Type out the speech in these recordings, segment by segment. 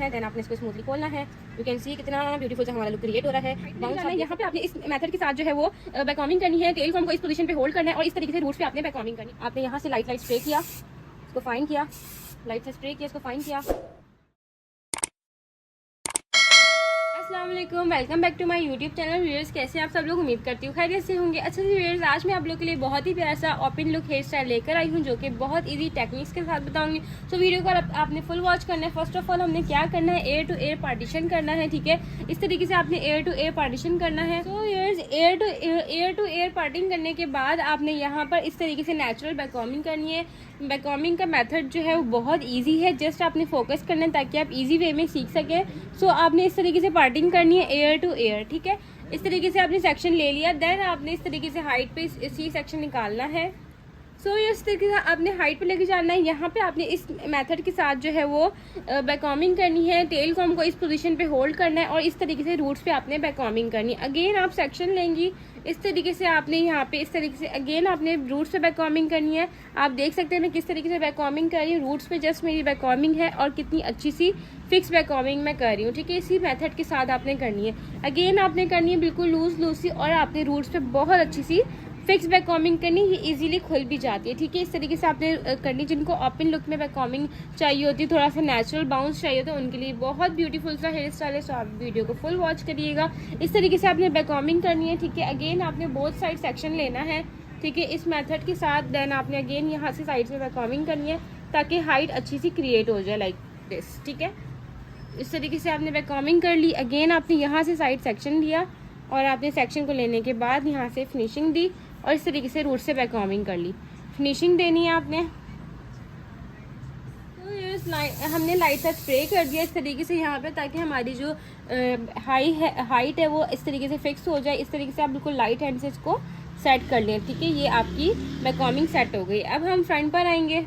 है, देन आपने इसको स्मूथली खोलना है। यू कैन सी कितना ब्यूटीफुल सा हमारा लुक क्रिएट हो रहा है। बाउंस है यहाँ पे आपने इस मेथड के साथ जो है वो बैककॉमिंग करनी है। टेल को हमको इस पोजीशन पे होल्ड करना है और इस तरीके से रूट्स पे आपने बैककॉमिंग करनी है। आपने यहाँ से लाइट स्प्रे किया, इसको फाइन किया, लाइट से स्प्रे किया, इसको फाइन किया। अस्सलाम वालेकुम, welcome back to my YouTube channel. Viewers कैसे आप सब लोग, उम्मीद करती हूँ खैरियत से होंगे। अच्छा जी व्यूअर्स, आज मैं आप लोग के लिए बहुत ही प्यारा सा ओपन लुक हेयर स्टाइल लेकर आई हूँ जो कि बहुत इजी टेक्निक्स के साथ बताऊंगी। तो वीडियो को आपने फुल वॉच करना है। फर्स्ट ऑफ ऑल हमने क्या करना है, एयर टू एयर पार्टीशन करना है। ठीक है, इस तरीके से आपने एयर टू एयर पार्टीशन करना है। तो viewers air to air parting करने के बाद आपने यहाँ पर इस तरीके से नेचुरल बैककॉमिंग करनी है। बैककॉमिंग का मेथड जो है वो बहुत ईजी है, जस्ट आपने फोकस करना है ताकि आप ईजी वे में सीख सकें। सो आपने इस तरीके से पार्टिंग करनी है एयर टू एयर। ठीक है, इस तरीके से आपने सेक्शन ले लिया, देन आपने इस तरीके से हाइट पे इसी सेक्शन निकालना है। सो इस तरीके से आपने हाइट पे लेके जाना है। यहाँ पे आपने इस मेथड के साथ जो है वो बैककॉमिंग करनी है। टेल को हमको इस पोजीशन पे होल्ड करना है और इस तरीके से रूट्स पे आपने बैककॉमिंग करनी है। अगेन आप सेक्शन लेंगी, इस तरीके से आपने यहाँ पे इस तरीके से अगेन आपने रूट्स पे बैककॉमिंग करनी है। आप देख सकते हैं मैं किस तरीके से बैककॉमिंग कर रही हूँ। रूट्स पे जस्ट मेरी बैककॉमिंग है और कितनी अच्छी सी फिक्स बैककॉमिंग मैं कर रही हूँ। ठीक है, इसी मेथड के साथ आपने करनी है। अगेन आपने करनी है बिल्कुल लूज सी और आपने रूट्स पे बहुत अच्छी सी फिक्स बैककॉमिंग करनी, ये इजीली खुल भी जाती है। ठीक है, इस तरीके से आपने करनी। जिनको ओपन लुक में बैककॉमिंग चाहिए होती है, थोड़ा सा नेचुरल बाउंस चाहिए होता है, उनके लिए बहुत ब्यूटीफुल सा हेयर स्टाइल है। सो आप वीडियो को फुल वॉच करिएगा। इस तरीके से आपने बैककॉमिंग करनी है। ठीक है, अगेन आपने बोथ साइड सेक्शन लेना है। ठीक है, इस मेथड के साथ देन आपने अगेन यहाँ से साइड में बैककॉमिंग करनी है ताकि हाइट अच्छी सी क्रिएट हो जाए लाइक दिस। ठीक है, इस तरीके से आपने बैककॉमिंग कर ली। अगेन आपने यहाँ से साइड सेक्शन लिया और आपने सेक्शन को लेने के बाद यहाँ से फिनिशिंग दी और इस तरीके से रूट से बैककॉमिंग कर ली। फिनिशिंग देनी है आपने। तो हमने लाइट सा स्प्रे कर दिया इस तरीके से यहाँ पे, ताकि हमारी जो हाइट है वो इस तरीके से फिक्स हो जाए। इस तरीके से आप बिल्कुल लाइट हैंड से इसको सेट कर लें। ठीक है, ये आपकी बैककॉमिंग सेट हो गई। अब हम फ्रंट पर आएंगे,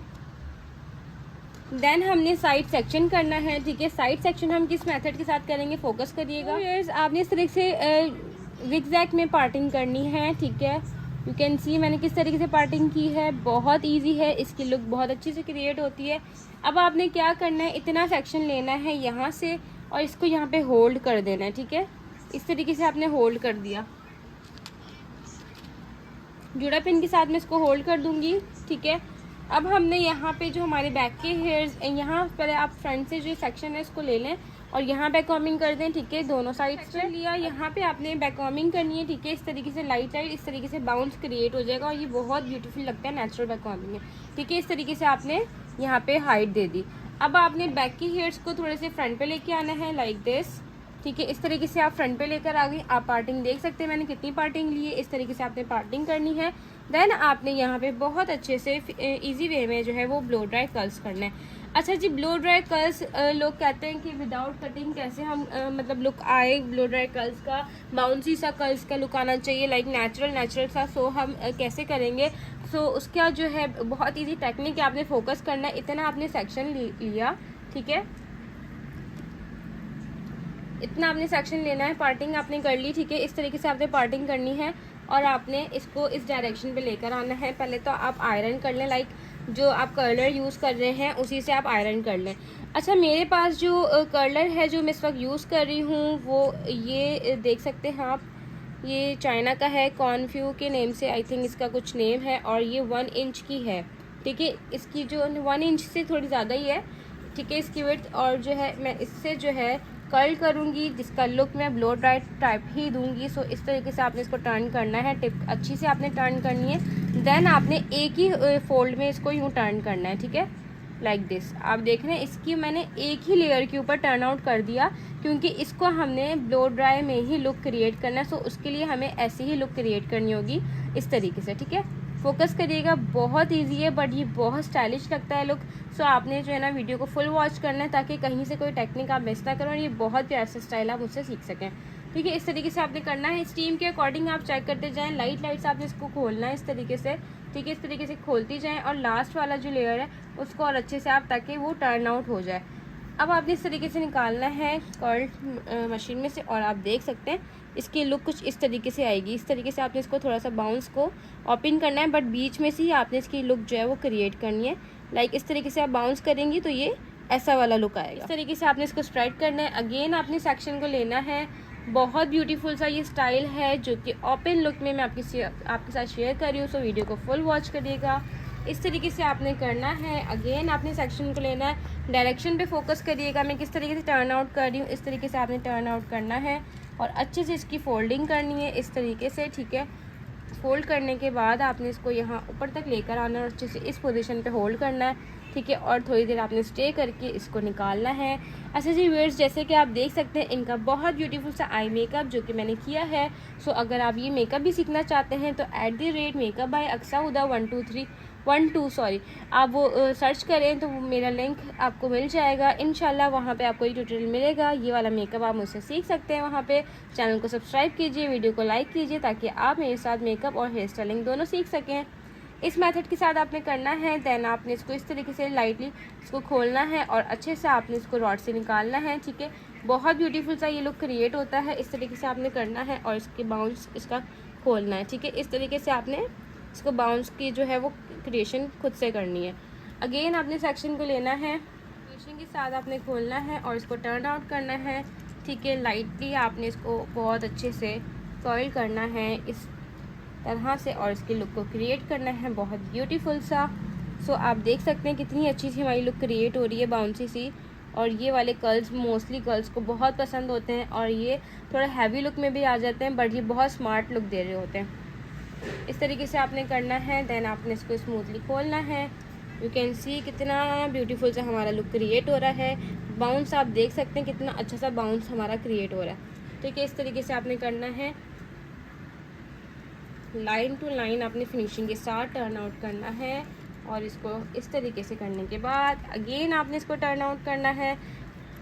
देन हमने साइड सेक्शन करना है। ठीक है, साइड सेक्शन हम किस मेथड के साथ करेंगे, फोकस करिएगा। आपने इस तरीके से जिगजैग में पार्टिंग करनी है। ठीक है, यू कैन सी मैंने किस तरीके से पार्टिंग की है, बहुत इजी है, इसकी लुक बहुत अच्छी से क्रिएट होती है। अब आपने क्या करना है, इतना सेक्शन लेना है यहाँ से और इसको यहाँ पे होल्ड कर देना है। ठीक है, इस तरीके से आपने होल्ड कर दिया। जुड़ा पिन के साथ मैं इसको होल्ड कर दूंगी। ठीक है, अब हमने यहाँ पे जो हमारे बैक के हेयर्स, यहाँ पहले आप फ्रंट से जो सेक्शन है इसको ले लें और यहाँ बैककॉमिंग कर दें। ठीक है, दोनों साइड से लिया, यहाँ पे आपने बैककॉमिंग करनी है। ठीक है, इस तरीके से लाइट इस तरीके से बाउंस क्रिएट हो जाएगा और ये बहुत ब्यूटीफुल लगता है, नेचुरल बैककॉमिंग है। ठीक है, इस तरीके से आपने यहाँ पे हाइट दे दी। अब आपने बैक की हेयर्स को थोड़े से फ्रंट पे लेके आना है लाइक दिस। ठीक है, इस तरीके से आप फ्रंट पे लेकर आ गई। आप पार्टिंग देख सकते हैं मैंने कितनी पार्टिंग ली है। इस तरीके से आपने पार्टिंग करनी है। देन आपने यहाँ पे बहुत अच्छे से इजी वे में जो है वो ब्लो ड्राई कर्ल्स करना है। अच्छा जी, ब्लो ड्राई कर्ल्स लोग कहते हैं कि विदाउट कटिंग कैसे हम मतलब लुक आए, ब्लो ड्राई कर्ल्स का बाउंसी सा कर्ल्स का लुक आना चाहिए लाइक नेचुरल सा। सो हम कैसे करेंगे, सो उसका जो है बहुत इजी टेक्निक है। आपने फोकस करना है, इतना आपने सेक्शन लिया। ठीक है, इतना आपने सेक्शन लेना है, पार्टिंग आपने कर ली। ठीक है, इस तरीके से आपने पार्टिंग करनी है और आपने इसको इस डायरेक्शन पे लेकर आना है। पहले तो आप आयरन कर लें, लाइक जो आप कर्लर यूज़ कर रहे हैं उसी से आप आयरन कर लें। अच्छा, मेरे पास जो कर्लर है जो मैं इस वक्त यूज़ कर रही हूँ वो ये देख सकते हैं आप, ये चाइना का है, कॉन्फ्यू के नेम से आई थिंक इसका कुछ नेम है और ये 1 इंच की है। ठीक है, इसकी जो 1 इंच से थोड़ी ज़्यादा ही है। ठीक है, इसकी विड्थ और जो है मैं इससे जो है कर्ल करूँगी, जिसका लुक मैं ब्लो ड्राई टाइप ही दूंगी। सो इस तरीके से आपने इसको टर्न करना है, टिप अच्छी से आपने टर्न करनी है। देन आपने एक ही फोल्ड में इसको यूँ टर्न करना है। ठीक है, लाइक दिस। आप देख रहे हैं इसकी मैंने एक ही लेयर के ऊपर टर्न आउट कर दिया क्योंकि इसको हमने ब्लो ड्राई में ही लुक क्रिएट करना है। सो उसके लिए हमें ऐसी ही लुक क्रिएट करनी होगी इस तरीके से। ठीक है, फोकस करिएगा, बहुत इजी है बट ये बहुत स्टाइलिश लगता है लुक। सो आपने जो है ना वीडियो को फुल वॉच करना है ताकि कहीं से कोई टेक्निक आप मिस ना करो और ये बहुत प्यार से स्टाइल आप मुझसे सीख सकें। ठीक है, इस तरीके से आपने करना है। स्टीम के अकॉर्डिंग आप चेक करते जाएं, लाइट से आपने इसको खोलना है इस तरीके से। ठीक है, इस तरीके से खोलती जाएं और लास्ट वाला जो लेयर है उसको और अच्छे से आप ताकि वो टर्न आउट हो जाए। अब आपने इस तरीके से निकालना है कर्ल मशीन में से और आप देख सकते हैं इसकी लुक कुछ इस तरीके से आएगी। इस तरीके से आपने इसको थोड़ा सा बाउंस को ओपन करना है बट बीच में से ही आपने इसकी लुक जो है वो क्रिएट करनी है। लाइक इस तरीके से आप बाउंस करेंगी तो ये ऐसा वाला लुक आएगा। इस तरीके से आपने इसको स्प्रेड करना है। अगेन आपने सेक्शन को लेना है। बहुत ब्यूटीफुल सा ये स्टाइल है जो कि ओपन लुक में मैं आपके साथ शेयर कर रही हूँ, सो वीडियो को फुल वॉच करिएगा। इस तरीके से आपने करना है। अगेन आपने सेक्शन को लेना है, डायरेक्शन पे फोकस करिएगा, मैं किस तरीके से टर्न आउट कर रही हूँ, इस तरीके से आपने टर्न आउट करना है और अच्छे से इसकी फोल्डिंग करनी है इस तरीके से, ठीक है। फोल्ड करने के बाद आपने इसको यहाँ ऊपर तक लेकर आना है और अच्छे से इस पोजीशन पे होल्ड करना है, ठीक है। और थोड़ी देर आपने स्टे करके इसको निकालना है। अच्छा जी व्यूअर्स, जैसे कि आप देख सकते हैं इनका बहुत ब्यूटीफुल सा आई मेकअप जो कि मैंने किया है। सो अगर आप ये मेकअप भी सीखना चाहते हैं तो @makeup by Aqsa Huda 12 आप वो सर्च करें तो मेरा लिंक आपको मिल जाएगा इंशाल्लाह। वहाँ पे आपको ये ट्यूटोरियल मिलेगा, ये वाला मेकअप आप मुझसे सीख सकते हैं। वहाँ पे चैनल को सब्सक्राइब कीजिए, वीडियो को लाइक कीजिए ताकि आप मेरे साथ मेकअप और हेयर स्टाइलिंग दोनों सीख सकें। इस मेथड के साथ आपने करना है। देन आपने इसको इस तरीके से लाइटली इसको खोलना है और अच्छे से आपने इसको रॉड से निकालना है, ठीक है। बहुत ब्यूटीफुल सा ये लुक क्रिएट होता है। इस तरीके से आपने करना है और इसके बाउंस इसका खोलना है, ठीक है। इस तरीके से आपने इसको बाउंस की जो है वो क्रिएशन खुद से करनी है। अगेन आपने सेक्शन को लेना है, फिनिशिंग के साथ आपने खोलना है और इसको टर्न आउट करना है, ठीक है। लाइटली आपने इसको बहुत अच्छे से कर्ल करना है इस तरह से और इसके लुक को क्रिएट करना है बहुत ब्यूटीफुल सा। सो आप देख सकते हैं कितनी अच्छी सी हमारी लुक क्रिएट हो रही है बाउंसी सी। और ये वाले कर्ल्स मोस्टली गर्ल्स को बहुत पसंद होते हैं और ये थोड़ा हैवी लुक में भी आ जाते हैं, बट ये बहुत स्मार्ट लुक दे रहे होते हैं। इस तरीके से आपने करना है। देन आपने इसको स्मूथली खोलना है। यू कैन सी कितना ब्यूटीफुल सा हमारा लुक क्रिएट हो रहा है। बाउंस आप देख सकते हैं कितना अच्छा सा बाउंस हमारा क्रिएट हो रहा है, ठीक है। इस तरीके से आपने करना है, लाइन टू लाइन आपने फिनिशिंग के साथ टर्न आउट करना है और इसको इस तरीके से करने के बाद अगेन आपने इसको टर्न आउट करना है।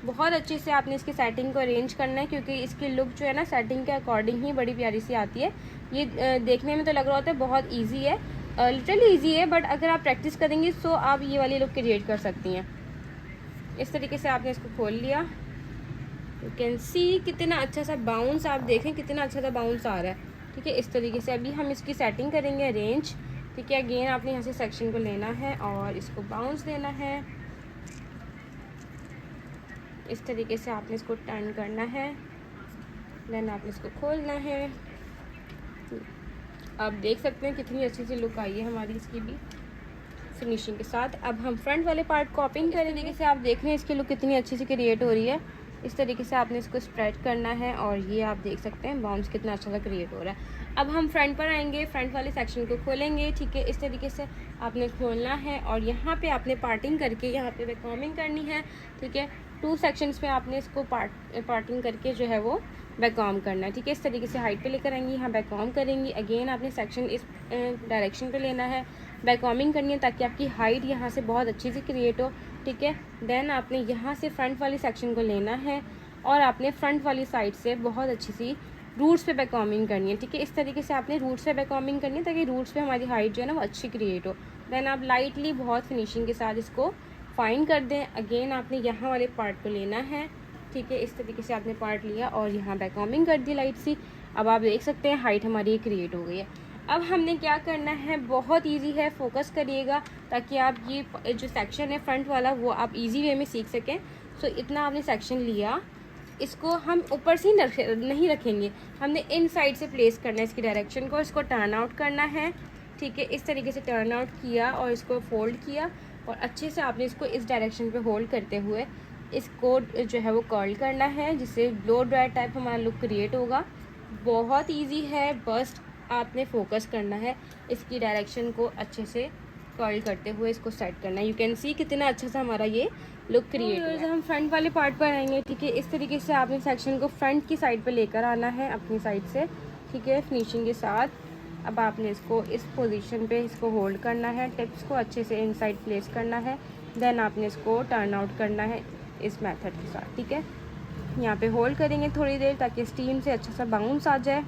बहुत अच्छे से आपने इसकी सेटिंग को अरेंज करना है क्योंकि इसकी लुक जो है ना सेटिंग के अकॉर्डिंग ही बड़ी प्यारी सी आती है। ये देखने में तो लग रहा होता है बहुत इजी है, लिटरली इजी है, बट अगर आप प्रैक्टिस करेंगे तो आप ये वाली लुक क्रिएट कर सकती हैं। इस तरीके से आपने इसको खोल लिया। यू कैन सी कितना अच्छा सा बाउंस, आप देखें कितना अच्छा सा बाउंस आ रहा है, ठीक है। इस तरीके से अभी हम इसकी सेटिंग करेंगे अरेंज, ठीक है। अगेन आपने यहाँ से सेक्शन को लेना है और इसको बाउंस देना है। इस तरीके से आपने इसको टर्न करना है। देन आपने इसको खोलना है। आप देख सकते हैं कितनी अच्छी सी लुक आई है हमारी इसकी भी फिनिशिंग के साथ। अब हम फ्रंट वाले पार्ट को ओपन करेंगे। तरीके से आप देख रहे हैं इसकी लुक कितनी अच्छी सी क्रिएट हो रही है। इस तरीके से आपने इसको स्प्रेड करना है और ये आप देख सकते हैं बाउंस कितना अच्छा सा क्रिएट हो रहा है। अब हम फ्रंट पर आएंगे, फ्रंट वाले सेक्शन को खोलेंगे, ठीक है। इस तरीके से आपने खोलना है और यहाँ पे आपने पार्टिंग करके यहाँ पे बैककॉमिंग करनी है, ठीक है। 2 सेक्शंस में आपने इसको पार्टिंग करके जो है वो बैककॉम करना है, ठीक है। इस तरीके से हाइट पे लेकर आएंगी, यहाँ बैककॉम करेंगी। अगेन आपने सेक्शन इस डायरेक्शन पे लेना है, बैककॉमिंग करनी है ताकि आपकी हाइट यहाँ से बहुत अच्छी सी क्रिएट हो, ठीक है। देन आपने यहाँ से फ्रंट वाली सेक्शन को लेना है और आपने फ्रंट वाली साइड से बहुत अच्छी सी रूट्स पे बैककॉमिंग करनी है, ठीक है। इस तरीके से आपने रूट्स पे बैककॉमिंग करनी है ताकि रूट्स पे हमारी हाइट जो है ना वो अच्छी क्रिएट हो। देन आप लाइटली बहुत फिनिशिंग के साथ इसको फाइन कर दें। अगेन आपने यहाँ वाले पार्ट को लेना है, ठीक है। इस तरीके से आपने पार्ट लिया और यहाँ बैककॉमिंग कर दी लाइट सी। अब आप देख सकते हैं हाइट हमारी क्रिएट हो गई है। अब हमने क्या करना है, बहुत इजी है, फोकस करिएगा ताकि आप ये जो सेक्शन है फ्रंट वाला वो आप इजी वे में सीख सकें। सो इतना आपने सेक्शन लिया, इसको हम ऊपर से नहीं रखेंगे, हमने इन साइड से प्लेस करना है इसकी डायरेक्शन को। इसको टर्न आउट करना है, ठीक है। इस तरीके से टर्न आउट किया और इसको फोल्ड किया और अच्छे से आपने इसको इस डायरेक्शन पे होल्ड करते हुए इसको जो है वो कर्ल करना है जिससे ब्लो ड्राई टाइप हमारा लुक क्रिएट होगा। बहुत इजी है, बस आपने फोकस करना है, इसकी डायरेक्शन को अच्छे से कर्ल करते हुए इसको सेट करना है। यू कैन सी कितना अच्छा सा हमारा ये लुक क्रिएट है। हम फ्रंट वाले पार्ट पर आएंगे, ठीक है। इस तरीके से आपने सेक्शन को फ्रंट की साइड पर लेकर आना है अपनी साइड से, ठीक है, फिनिशिंग के साथ। अब आपने इसको इस पोजीशन पे इसको होल्ड करना है, टिप्स को अच्छे से इनसाइड प्लेस करना है। देन आपने इसको टर्न आउट करना है इस मेथड के साथ, ठीक है। यहाँ पे होल्ड करेंगे थोड़ी देर ताकि स्टीम से अच्छा सा बाउंस आ जाए।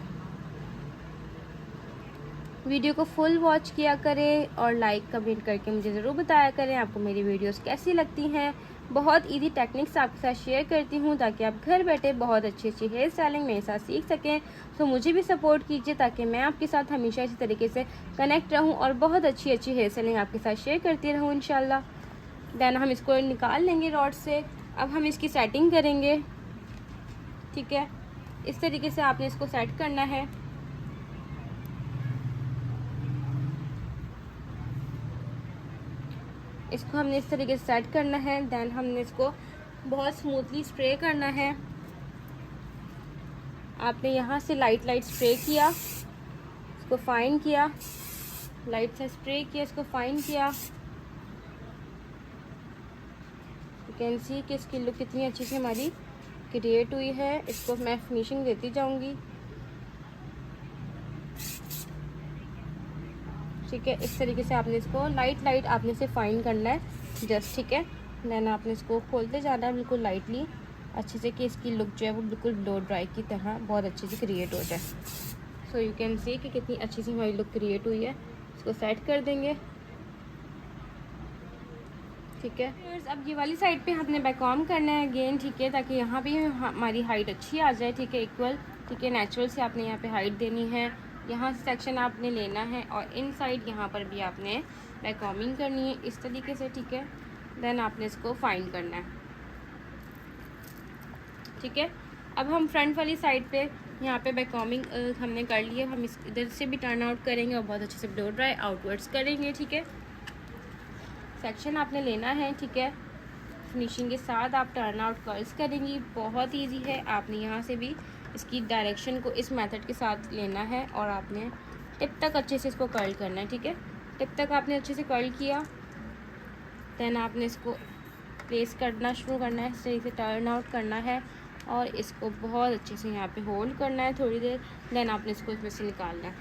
वीडियो को फुल वॉच किया करें और लाइक कमेंट करके मुझे ज़रूर बताया करें आपको मेरी वीडियोस कैसी लगती हैं। बहुत इजी टेक्निक्स आपके साथ शेयर करती हूँ ताकि आप घर बैठे बहुत अच्छी अच्छी हेयर स्टाइलिंग मेरे साथ सीख सकें। तो मुझे भी सपोर्ट कीजिए ताकि मैं आपके साथ हमेशा इसी तरीके से कनेक्ट रहूँ और बहुत अच्छी अच्छी हेयर स्टाइलिंग आपके साथ शेयर करती रहूँ इंशाल्लाह। देन हम इसको निकाल लेंगे रॉड से। अब हम इसकी सेटिंग करेंगे, ठीक है। इस तरीके से आपने इसको सेट करना है। इसको हमने इस तरीके से सेट करना है। देन हमने इसको बहुत स्मूथली स्प्रे करना है। आपने यहाँ से लाइट लाइट स्प्रे किया, इसको फाइन किया, लाइट से स्प्रे किया, इसको फाइन किया। यू कैन सी कि इसकी लुक कितनी अच्छी से हमारी क्रिएट हुई है। इसको मैं फिनिशिंग देती जाऊंगी, ठीक है। इस तरीके से आपने इसको लाइट लाइट आपने से फाइन करना है जस्ट, ठीक है। देन आपने इसको खोलते जाना है बिल्कुल लाइटली अच्छे से, कि इसकी लुक जो है वो बिल्कुल ब्लो ड्राई की तरह बहुत अच्छे से क्रिएट हो जाए। सो यू कैन सी कि कितनी अच्छी सी हमारी लुक क्रिएट हुई है। इसको सेट कर देंगे, ठीक है। अब ये वाली साइड पे हमने बैकॉम करना है अगेन, ठीक है, ताकि यहाँ भी हमारी हाइट अच्छी आ जाए, ठीक है, इक्वल, ठीक है। नेचुरल से आपने यहाँ पे हाइट देनी है, यहाँ से सेक्शन आपने लेना है, और इन साइड यहाँ पर भी आपने बैकॉमिंग करनी है इस तरीके से, ठीक है। देन आपने इसको फाइन करना है, ठीक है। अब हम फ्रंट वाली साइड पे यहाँ पे बैकॉमिंग हमने कर लिया। हम इस इधर से भी टर्न आउट करेंगे और बहुत अच्छे से ब्लो ड्राई आउटवर्ड्स करेंगे, ठीक है। सेक्शन आपने लेना है, ठीक है। फिनिशिंग के साथ आप टर्न आउट कर्ल्स करेंगी, बहुत इजी है। आपने यहाँ से भी इसकी डायरेक्शन को इस मेथड के साथ लेना है और आपने टिप तक अच्छे से इसको कर्ल करना है, ठीक है। टिप तक आपने अच्छे से कर्ल किया, देन आपने इसको प्लेस करना शुरू करना है, सही से टर्न आउट करना है और इसको बहुत अच्छे से यहाँ पे होल्ड करना है थोड़ी देर। देन आपने इसको इसमें से निकालना है,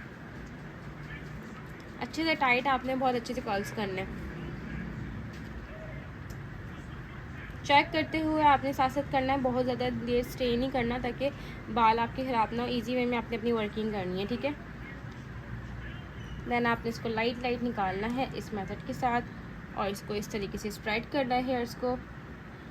अच्छे से टाइट आपने बहुत अच्छे से कर्ल्स करना है। चेक करते हुए आपने साथ साथ करना है, बहुत ज़्यादा देर स्टे नहीं करना ताकि बाल आपके ख़राब ना हो। ईजी वे में आपने अपनी वर्किंग करनी है, ठीक है। देन आपने इसको लाइट लाइट निकालना है इस मेथड के साथ और इसको इस तरीके से स्प्रेड करना है हेयर्स को।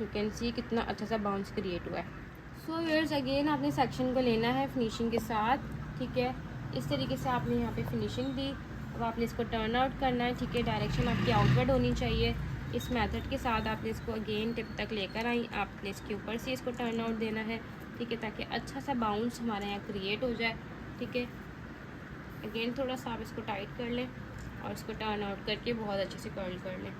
यू कैन सी कितना अच्छा सा बाउंस क्रिएट हुआ है। सो हेयर्स अगेन आपने सेक्शन को लेना है फिनिशिंग के साथ, ठीक है। इस तरीके से आपने यहाँ पे फिनिशिंग दी। अब आपने इसको टर्न आउट करना है, ठीक है। डायरेक्शन आपकी आउटवर्ड होनी चाहिए। इस मेथड के साथ आपने इसको अगेन टिप तक लेकर आई, आपने इसके ऊपर से इसको टर्न आउट देना है, ठीक है, ताकि अच्छा सा बाउंस हमारे यहाँ क्रिएट हो जाए, ठीक है। अगेन थोड़ा सा आप इसको टाइट कर लें और इसको टर्न आउट करके बहुत अच्छे से कर्ल कर लें।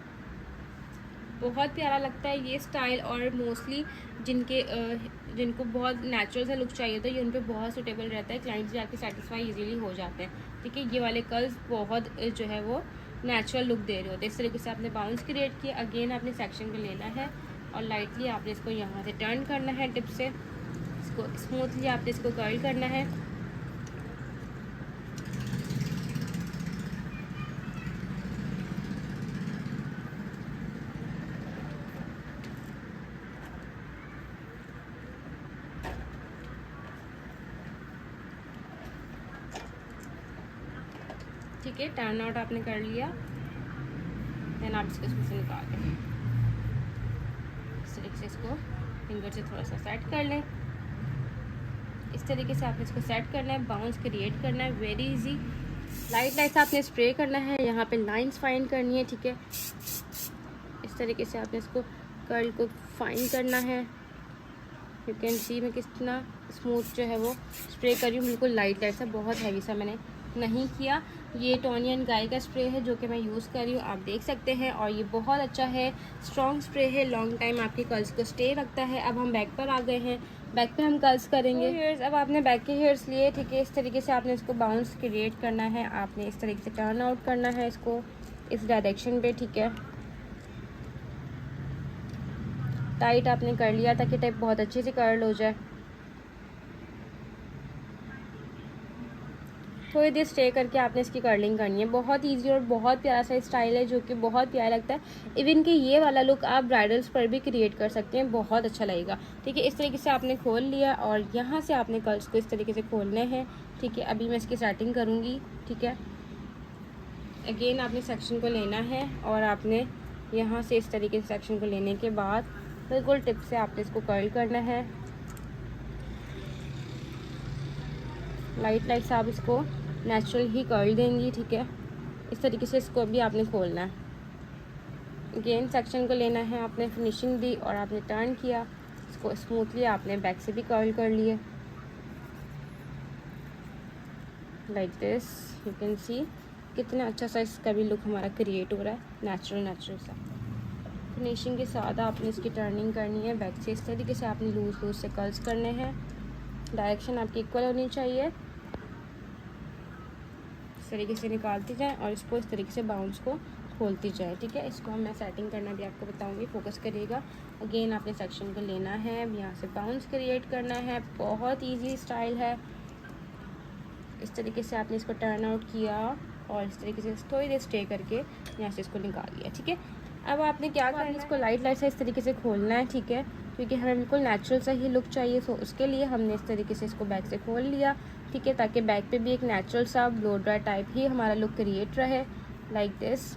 बहुत प्यारा लगता है ये स्टाइल और मोस्टली जिनको बहुत नेचुरल सा लुक चाहिए होता है ये उन पर बहुत सूटेबल रहता है। क्लाइंट्स जाके सेटिस्फाई इजीली हो जाते हैं, ठीक है। ये वाले कर्ल्स बहुत जो है वो नेचुरल लुक दे रहे होते हैं। इस तरीके से आपने बाउंस क्रिएट किया। अगेन आपने सेक्शन को लेना है और लाइटली आपने इसको यहाँ से टर्न करना है टिप से, इसको स्मूथली आपने इसको कर्ल करना है। ठीक है, टर्न आउट आपने कर लिया। देन आप इसको इसमें से निकाल लें, इस तरीके से इसको फिंगर से थोड़ा सा सेट कर लें। इस तरीके से आपने इसको सेट करना है, बाउंस क्रिएट करना है, वेरी इजी। लाइट लाइट से आपने स्प्रे करना है, यहाँ पे लाइंस फाइन करनी है, ठीक है। इस तरीके से आपने इसको कर्ल को फाइन करना है। यू कैन सी मैं कितना स्मूथ जो है वो स्प्रे कर रही हूँ, बिल्कुल लाइट लाइट सा, बहुत हैवी सा मैंने नहीं किया। ये टोनी एंड गाय का स्प्रे है जो कि मैं यूज़ कर रही हूँ, आप देख सकते हैं। और ये बहुत अच्छा है, स्ट्रॉन्ग स्प्रे है, लॉन्ग टाइम आपके कर्ल्स को स्टे रखता है। अब हम बैक पर आ गए हैं, बैक पे हम कर्ल्स करेंगे। हेयर्स अब आपने बैक के हेयर्स लिए, ठीक है। इस तरीके से आपने इसको बाउंस क्रिएट करना है, आपने इस तरीके से टर्न आउट करना है इसको इस डायरेक्शन पे, ठीक है। टाइट आपने कर लिया ताकि टिप बहुत अच्छे से कर्ल हो जाए। थोड़ी देर स्टे करके आपने इसकी कर्लिंग करनी है। बहुत इजी और बहुत प्यारा सा स्टाइल है जो कि बहुत प्यारा लगता है। इवन कि ये वाला लुक आप ब्राइडल्स पर भी क्रिएट कर सकते हैं, बहुत अच्छा लगेगा, ठीक है। इस तरीके से आपने खोल लिया और यहाँ से आपने कर्ल्स को इस तरीके से खोलने हैं, ठीक है। अभी मैं इसकी सेटिंग करूँगी, ठीक है। अगेन आपने सेक्शन को लेना है और आपने यहाँ से इस तरीके से सेक्शन को लेने के बाद बिल्कुल टिप से आपने इसको कर्ल करना है। लाइट लाइट से आप इसको नेचुरल ही कर्ल देंगी, ठीक है। इस तरीके से इसको भी आपने खोलना है। गेन सेक्शन को लेना है, आपने फिनिशिंग दी और आपने टर्न किया, इसको स्मूथली आपने बैक से भी कर्ल कर लिए like this. You can see कितना अच्छा सा इसका भी लुक हमारा क्रिएट हो रहा है, नेचुरल सा। फिनिशिंग के साथ आपने इसकी टर्निंग करनी है बैक से। इस तरीके से आपने लूज से कर्ल्स करने हैं, डायरेक्शन आपकी इक्वल होनी चाहिए। इस तरीके से निकालती जाएं और इसको इस तरीके से बाउंस को खोलती जाए, ठीक है। इसको मैं सेटिंग करना भी आपको बताऊंगी, फोकस करिएगा। अगेन आपने सेक्शन को लेना है, यहाँ से बाउंस क्रिएट करना है, बहुत इजी स्टाइल है। इस तरीके से आपने इसको टर्न आउट किया और इस तरीके से थोड़ी देर स्टे करके यहाँ से इसको निकाल लिया, ठीक है। अब आपने क्या करना है, इसको लाइट से इस तरीके से खोलना है, ठीक है, क्योंकि हमें बिल्कुल नेचुरल सा ही लुक चाहिए। सो उसके लिए हमने इस तरीके से इसको बैक से खोल लिया, ठीक है, ताकि बैक पे भी एक नेचुरल सा ब्लो ड्राई टाइप ही हमारा लुक क्रिएट रहे लाइक दिस।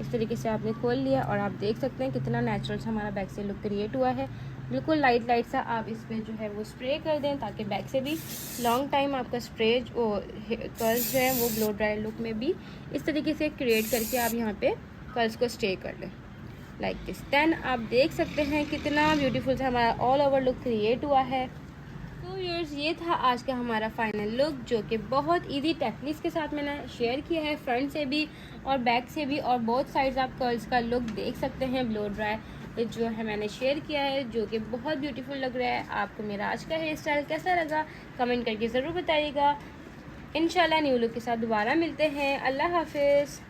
इस तरीके से आपने खोल लिया और आप देख सकते हैं कितना नेचुरल सा हमारा बैक से लुक क्रिएट हुआ है। बिल्कुल लाइट सा आप इस पर जो है वो स्प्रे कर दें, ताकि बैक से भी लॉन्ग टाइम आपका स्प्रे वो कर्ल्स जो है वो ब्लो ड्राई लुक में भी इस तरीके से क्रिएट करके आप यहाँ पे कर्ल्स को स्टे कर लें लाइक दिस। देन आप देख सकते हैं कितना ब्यूटीफुल सा हमारा ऑल ओवर लुक क्रिएट हुआ है। तो व्यूअर्स, ये था आज का हमारा फाइनल लुक, जो कि बहुत इजी टेक्निक्स के साथ मैंने शेयर किया है, फ्रंट से भी और बैक से भी, और बोथ साइड्स आप कर्ल्स का लुक देख सकते हैं ब्लो ड्राई जो है मैंने शेयर किया है, जो कि बहुत ब्यूटीफुल लग रहा है। आपको मेरा आज का हेयर स्टाइल कैसा लगा कमेंट करके ज़रूर बताइएगा। इंशाल्लाह न्यू लुक के साथ दोबारा मिलते हैं। अल्लाह हाफिज़।